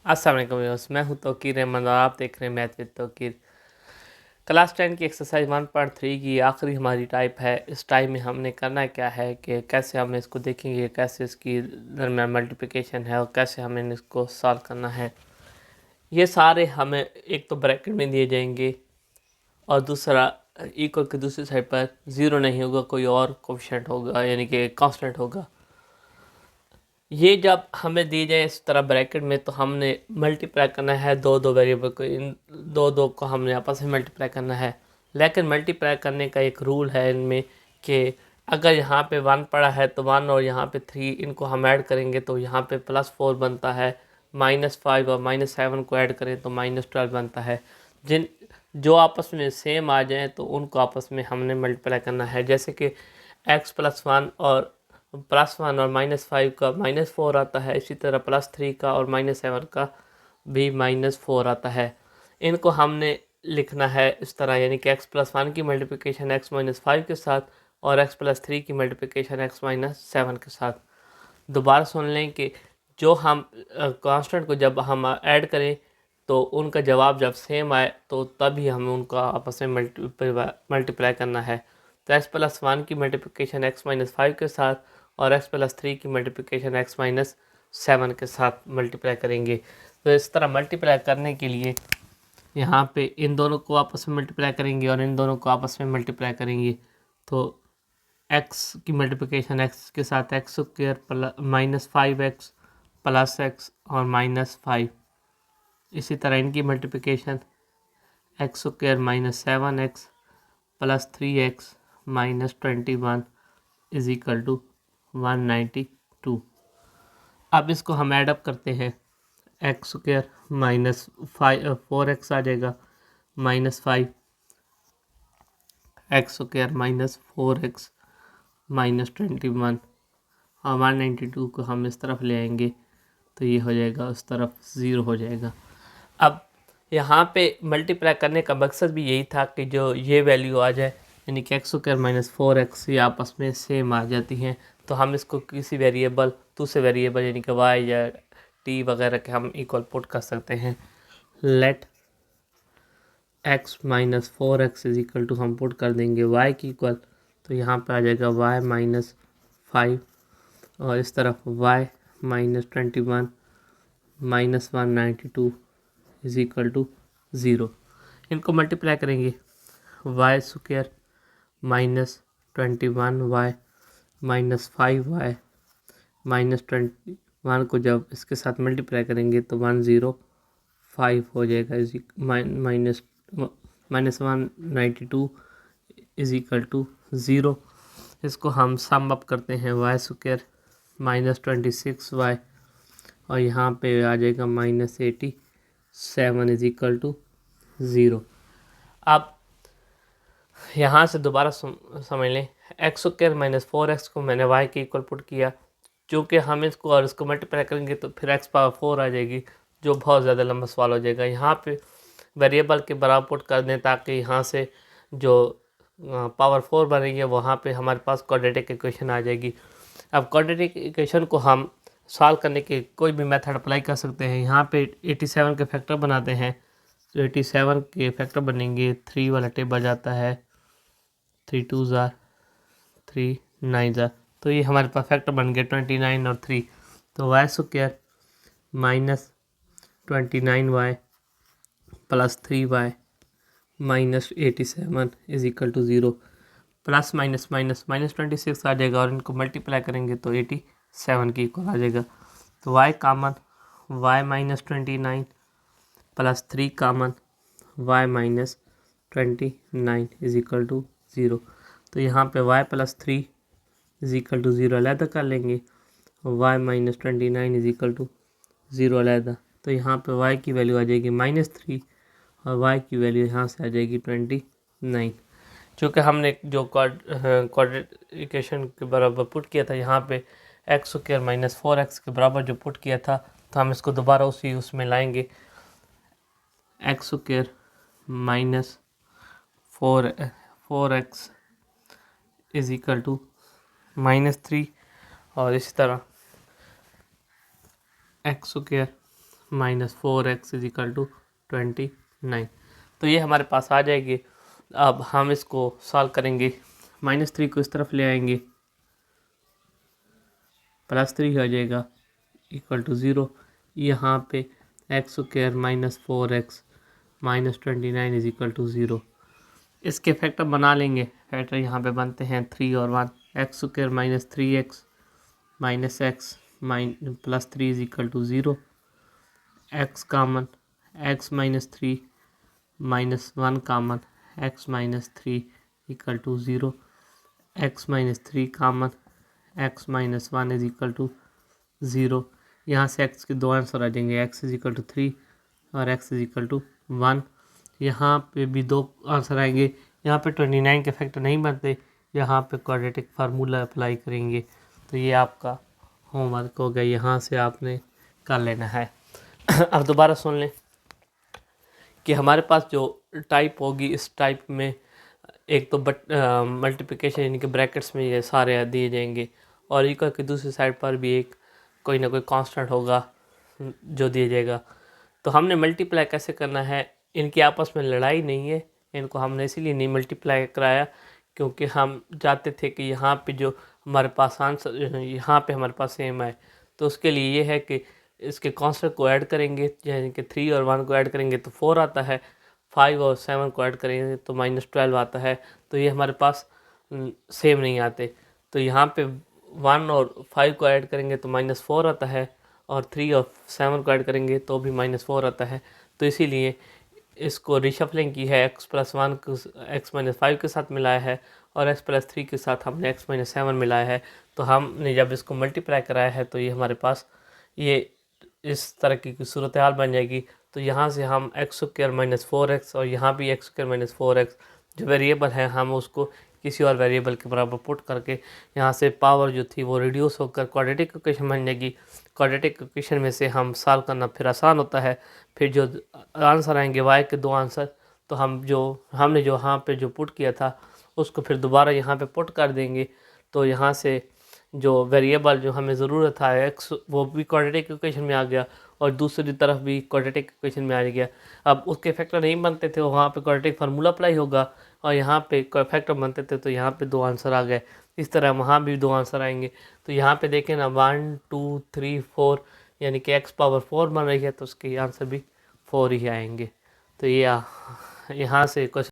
अस्सलाम वालेकुम व्यूअर्स, मैं हूं तौकीर अहमद और आप देख रहे हैं मैथ विद तौकीर। क्लास 10 की एक्सरसाइज 1.3 की आखिरी हमारी टाइप है। इस टाइप में हमने करना क्या है कि कैसे हम इसको देखेंगे, कैसे इसकी दरमियान मल्टीप्लिकेशन है और कैसे हमें इसको सॉल्व करना है। ये सारे हमें एक तो ब्रैकेट में दिए जाएंगे और दूसरा इक्वल की दूसरी साइड पर ज़ीरो नहीं होगा, कोई और कोफिशिएंट होगा यानी कि कांस्टेंट होगा। ये जब हमें दी जाए इस तरह ब्रैकेट में तो हमने मल्टीप्लाई करना है दो दो वेरिएबल को, इन दो दो को हमने आपस में मल्टीप्लाई करना है। लेकिन मल्टीप्लाई करने का एक रूल है इनमें कि अगर यहाँ पे 1 पड़ा है तो 1 और यहाँ पे 3 इनको हम ऐड करेंगे तो यहाँ पे +4 बनता है। -5 और -7 को ऐड करें तो -12 बनता है। जो आपस में सेम आ जाएँ तो उनको आपस में हमने मल्टीप्लाई करना है। जैसे कि x +1 और +1 और -5 का -4 आता है, इसी तरह +3 का और -7 का भी -4 आता है। इनको हमने लिखना है इस तरह, यानी कि x +1 की मल्टीप्लिकेशन x -5 के साथ और x +3 की मल्टीप्लिकेशन x -7 के साथ। दोबारा सुन लें कि जो हम कांस्टेंट को जब हम ऐड करें तो उनका जवाब जब सेम आए तो तभी हमें उनका आपस में मल्टीप्लाई करना है। तो x +1 की मल्टीप्लिकेशन x -5 के साथ और x +3 की मल्टीप्लिकेशन x -7 के साथ मल्टीप्लाई करेंगे। तो इस तरह मल्टीप्लाई करने के लिए यहाँ पे इन दोनों को आपस में मल्टीप्लाई करेंगे और इन दोनों को आपस में मल्टीप्लाई करेंगे। तो x की मल्टीप्लिकेशन x के साथ x² -5x प्लस x और -5। इसी तरह इनकी multiplication x² -7x plus 3x -21 is equal to 192। अब इसको हम ऐडअप करते हैं। x² -4x आ जाएगा, -5 x² -4x -21 और 192 को हम इस तरफ ले आएंगे तो ये हो जाएगा, उस तरफ 0 हो जाएगा। अब यहाँ पे मल्टीप्लाई करने का मकसद भी यही था कि जो ये वैल्यू आ जाए, यानी कि x² -4x ये आपस में सेम आ जाती हैं तो हम इसको किसी वेरिएबल दूसरे वेरिएबल यानी कि y या t वगैरह के हम इक्वल पुट कर सकते हैं। Let x -4x is equal to हम पुट कर देंगे y की इक्वल, तो यहाँ पे आ जाएगा y -5 और इस तरफ y -21 -192 इज इक्वल टू 0। इनको मल्टीप्लाई करेंगे y² -21y -5y -21 को जब इसके साथ मल्टीप्लाई करेंगे तो 105 हो जाएगा, -192 इज इक्वल टू 0। इसको हम सम अप करते हैं y² -26y और यहाँ पे आ जाएगा -87 इज इक्वल टू 0। अब यहाँ से दोबारा समझ लें, x² -4x को मैंने y के इक्वल पुट किया। चूँकि हम इसको और इसको मल्टीप्लाई करेंगे तो फिर x⁴ आ जाएगी, जो बहुत ज़्यादा लंबा सवाल हो जाएगा। यहाँ पे वेरिएबल के बराबर पुट कर दें ताकि यहाँ से जो पावर 4 बनेगी वहाँ पे हमारे पास क्वाड्रेटिक इक्वेशन आ जाएगी। अब क्वाड्रेटिक इक्वेशन को हम सॉल्व करने के कोई भी मेथड अप्लाई कर सकते हैं। यहाँ पे 87 के फैक्टर बनाते हैं तो 87 के फैक्टर बनेंगे, 3 वाला टेबल जाता है, 3 2 ज़ार 3 9 ज़ार, तो ये हमारे पास फैक्टर बन गए 29 और 3। तो y² -29y plus 3y -87 is equal to 0। Plus minus minus -26 आ जाएगा और इनको मल्टीप्लाई करेंगे तो 87 की इक्वल आ जाएगा। तो y common y -29 plus 3 common y -29 is equal to 0। तो यहाँ पे y +3 इज इक्वल टू 0 अलहदा कर लेंगे, y -29 इज इक्वल टू 0 अलहदा। तो यहाँ पे y की वैल्यू आ जाएगी -3 और y की वैल्यू यहाँ से आ जाएगी 29। चूँकि हमने जो क्वाड्रेटिकेशन के बराबर पुट किया था, यहाँ पे x² -4x के बराबर जो पुट किया था, तो हम इसको दोबारा उसमें लाएंगे। x² -4x is equal to -3 और इसी तरह x² minus 4x is equal to 29। तो ये हमारे पास आ जाएगी। अब हम इसको सॉल्व करेंगे। -3 को इस तरफ ले आएंगे, +3 हो जाएगा इक्वल टू 0। यहाँ पे x square minus 4x minus 29 is equal to 0। इसके फैक्टर बना लेंगे। फैक्टर यहाँ पे बनते हैं 3 और 1। X square minus 3x minus x plus 3 is equal to 0। X common, x minus 3 minus 1 common, x minus 3 equal to 0। X minus 3 common, x minus 1 is equal to 0। यहाँ से एक्स के दो आंसर आ जाएंगे, एक्स इज इक्वल टू 3 और x is equal to 1। यहाँ पे भी दो आंसर आएंगे। यहाँ पे 29 के फैक्टर नहीं बनते, यहाँ पे क्वाड्रेटिक फार्मूला अप्लाई करेंगे। तो ये आपका होमवर्क हो गया, यहाँ से आपने कर लेना है। अब दोबारा सुन लें कि हमारे पास जो टाइप होगी, इस टाइप में एक तो मल्टीप्लिकेशन यानी कि ब्रैकेट्स में ये सारे दिए जाएंगे, और इक्वल की दूसरी साइड पर भी एक कोई ना कोई कांस्टेंट होगा जो दिया जाएगा। तो हमने मल्टीप्लाई कैसे करना है, इनकी आपस में लड़ाई नहीं है, इनको हमने इसीलिए नहीं मल्टीप्लाई कराया क्योंकि हम चाहते थे कि यहाँ पे जो हमारे पास आंसर यहाँ पे हमारे पास सेम है। तो उसके लिए ये है कि इसके कांस्टेंट को ऐड करेंगे, यानी कि 3 और 1 को ऐड करेंगे तो 4 आता है, 5 और 7 को ऐड करेंगे तो -12 आता है। तो ये हमारे पास सेम नहीं आते। तो यहाँ पे 1 और 5 को ऐड करेंगे तो -4 आता है, और 3 और 7 को ऐड करेंगे तो भी -4 आता है। तो इसीलिए इसको रिशफलिंग की है, x+1 को x-5 के साथ मिलाया है, और x+3 के साथ हमने x-7 मिलाया है। तो हमने जब इसको मल्टीप्लाई कराया है तो ये हमारे पास ये इस तरह की सूरत हाल बन जाएगी। तो यहाँ से हम x² माइनस 4x और यहाँ भी x² माइनस 4x जो वेरिएबल है हम उसको किसी और वेरिएबल के बराबर पुट करके यहाँ से पावर जो थी वो रिड्यूस होकर क्वाड्रेटिक इक्वेशन बन जाएगी। क्वाड्रेटिक इक्वेशन में से हम सॉल्व करना फिर आसान होता है। फिर जो आंसर आएंगे y के दो आंसर, तो हमने जो यहाँ पे जो पुट किया था उसको फिर दोबारा यहाँ पे पुट कर देंगे। तो यहाँ से जो वेरिएबल जो हमें ज़रूरत था x, वो भी क्वाड्रेटिक इक्वेशन में आ गया, और दूसरी तरफ भी क्वाड्रेटिक इक्वेशन में आ गया। अब उसके फैक्टर नहीं बनते थे, वहाँ पे क्वाड्रेटिक फार्मूला अप्लाई होगा, और यहाँ पे फैक्टर बनते थे तो यहाँ पे दो आंसर आ गए। इस तरह वहाँ भी दो आंसर आएंगे। तो यहाँ पे देखें ना 1 2 3 4 यानी कि x⁴ बन रही है, तो उसके आंसर भी 4 ही आएंगे। तो ये यहाँ से क्वेश्चन